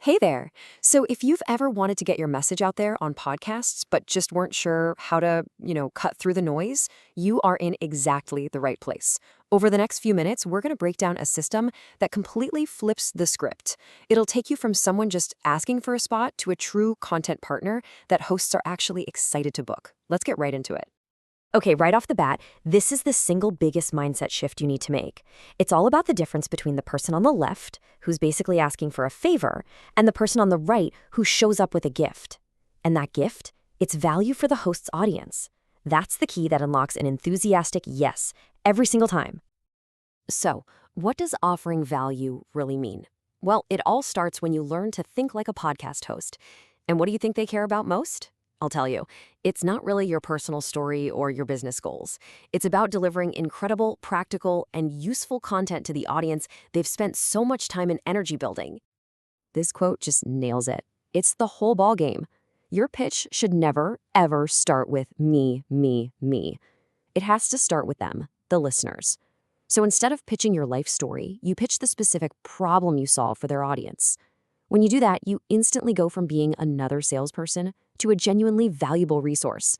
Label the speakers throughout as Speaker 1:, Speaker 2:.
Speaker 1: Hey there. So if you've ever wanted to get your message out there on podcasts, but just weren't sure how to cut through the noise, you are in exactly the right place. Over the next few minutes, we're going to break down a system that completely flips the script. It'll take you from someone just asking for a spot to a true content partner that hosts are actually excited to book. Let's get right into it. Okay, right off the bat, this is the single biggest mindset shift you need to make. It's all about the difference between the person on the left, who's basically asking for a favor, and the person on the right who shows up with a gift. And that gift? It's value for the host's audience. That's the key that unlocks an enthusiastic yes every single time. So, what does offering value really mean? Well, it all starts when you learn to think like a podcast host. And what do you think they care about most? I'll tell you, it's not really your personal story or your business goals. It's about delivering incredible, practical, and useful content to the audience they've spent so much time and energy building. This quote just nails it. It's the whole ballgame. Your pitch should never, ever start with me, me, me. It has to start with them, the listeners. So instead of pitching your life story, you pitch the specific problem you solve for their audience. When you do that, you instantly go from being another salesperson to a genuinely valuable resource.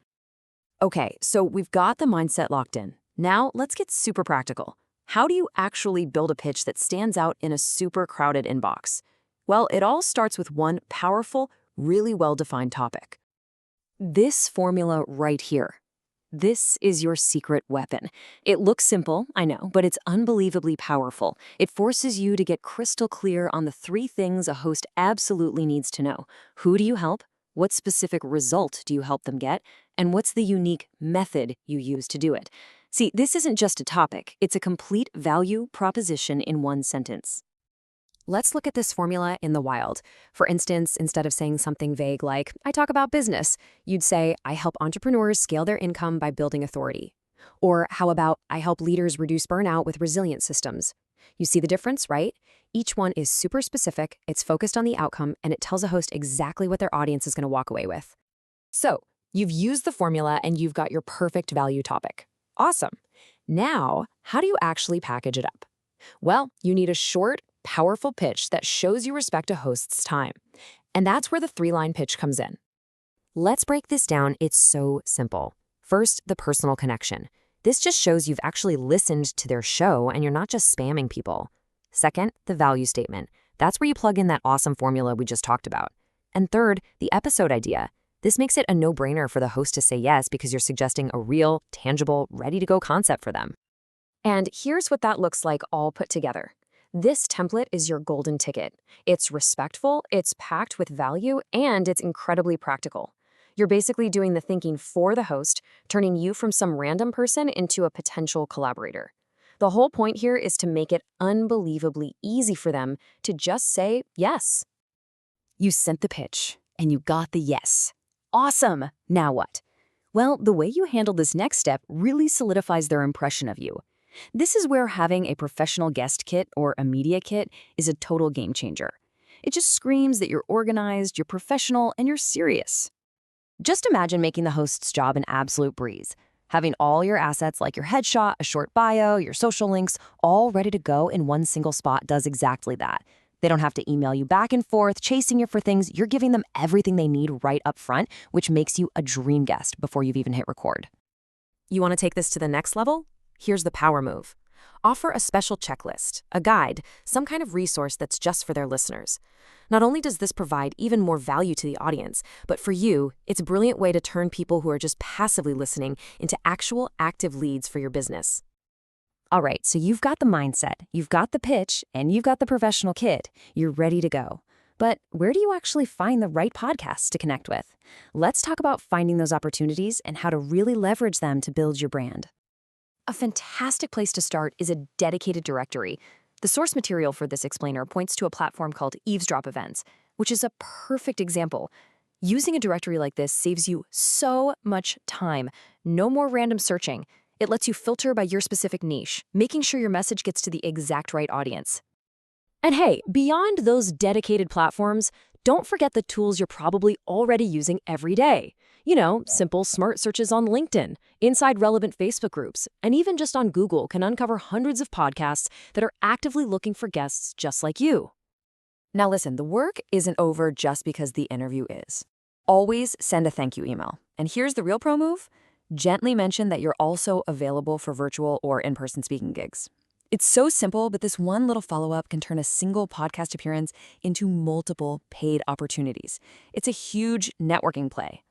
Speaker 1: Okay, so we've got the mindset locked in. Now let's get super practical. How do you actually build a pitch that stands out in a super crowded inbox? Well, it all starts with one powerful, really well-defined topic. This formula right here. This is your secret weapon. It looks simple, I know, but it's unbelievably powerful. It forces you to get crystal clear on the three things a host absolutely needs to know. Who do you help? What specific result do you help them get? And what's the unique method you use to do it? See, this isn't just a topic. It's a complete value proposition in one sentence. Let's look at this formula in the wild. For instance, instead of saying something vague like, I talk about business, you'd say, I help entrepreneurs scale their income by building authority. Or how about, I help leaders reduce burnout with resilient systems. You see the difference, right? Each one is super specific, it's focused on the outcome, and it tells a host exactly what their audience is going to walk away with. So, you've used the formula and you've got your perfect value topic. Awesome. Now, how do you actually package it up? Well, you need a short, powerful pitch that shows you respect a host's time. And that's where the three-line pitch comes in. Let's break this down. It's so simple. First, the personal connection. This just shows you've actually listened to their show and you're not just spamming people. Second, the value statement. That's where you plug in that awesome formula we just talked about. And third, the episode idea. This makes it a no-brainer for the host to say yes because you're suggesting a real, tangible, ready-to-go concept for them. And here's what that looks like all put together. This template is your golden ticket. It's respectful, it's packed with value, and it's incredibly practical. You're basically doing the thinking for the host, turning you from some random person into a potential collaborator. The whole point here is to make it unbelievably easy for them to just say yes. You sent the pitch, and you got the yes. Awesome! Now what? Well, the way you handle this next step really solidifies their impression of you. This is where having a professional guest kit or a media kit is a total game changer. It just screams that you're organized, you're professional, and you're serious. Just imagine making the host's job an absolute breeze. Having all your assets like your headshot, a short bio, your social links, all ready to go in one single spot does exactly that. They don't have to email you back and forth, chasing you for things. You're giving them everything they need right up front, which makes you a dream guest before you've even hit record. You want to take this to the next level? Here's the power move. Offer a special checklist, a guide, some kind of resource that's just for their listeners. Not only does this provide even more value to the audience, but for you, it's a brilliant way to turn people who are just passively listening into actual active leads for your business. All right, so you've got the mindset, you've got the pitch, and you've got the professional kit. You're ready to go. But where do you actually find the right podcasts to connect with? Let's talk about finding those opportunities and how to really leverage them to build your brand. A fantastic place to start is a dedicated directory. The source material for this explainer points to a platform called Eavesdrop Events, which is a perfect example. Using a directory like this saves you so much time. No more random searching. It lets you filter by your specific niche, making sure your message gets to the exact right audience. And hey, beyond those dedicated platforms, don't forget the tools you're probably already using every day. Simple smart searches on LinkedIn, inside relevant Facebook groups, and even just on Google can uncover hundreds of podcasts that are actively looking for guests just like you. Now listen, the work isn't over just because the interview is. Always send a thank you email. And here's the real pro move. Gently mention that you're also available for virtual or in-person speaking gigs. It's so simple, but this one little follow-up can turn a single podcast appearance into multiple paid opportunities. It's a huge networking play.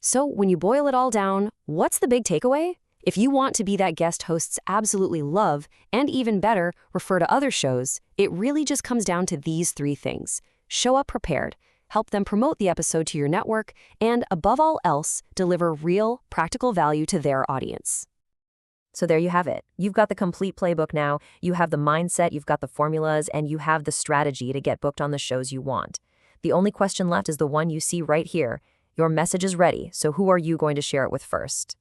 Speaker 1: So when you boil it all down, what's the big takeaway? If you want to be that guest hosts absolutely love, and even better, refer to other shows, it really just comes down to these three things. Show up prepared, help them promote the episode to your network, and above all else, deliver real, practical value to their audience. So there you have it. You've got the complete playbook now. You have the mindset, you've got the formulas, and you have the strategy to get booked on the shows you want. The only question left is the one you see right here. Your message is ready, so who are you going to share it with first?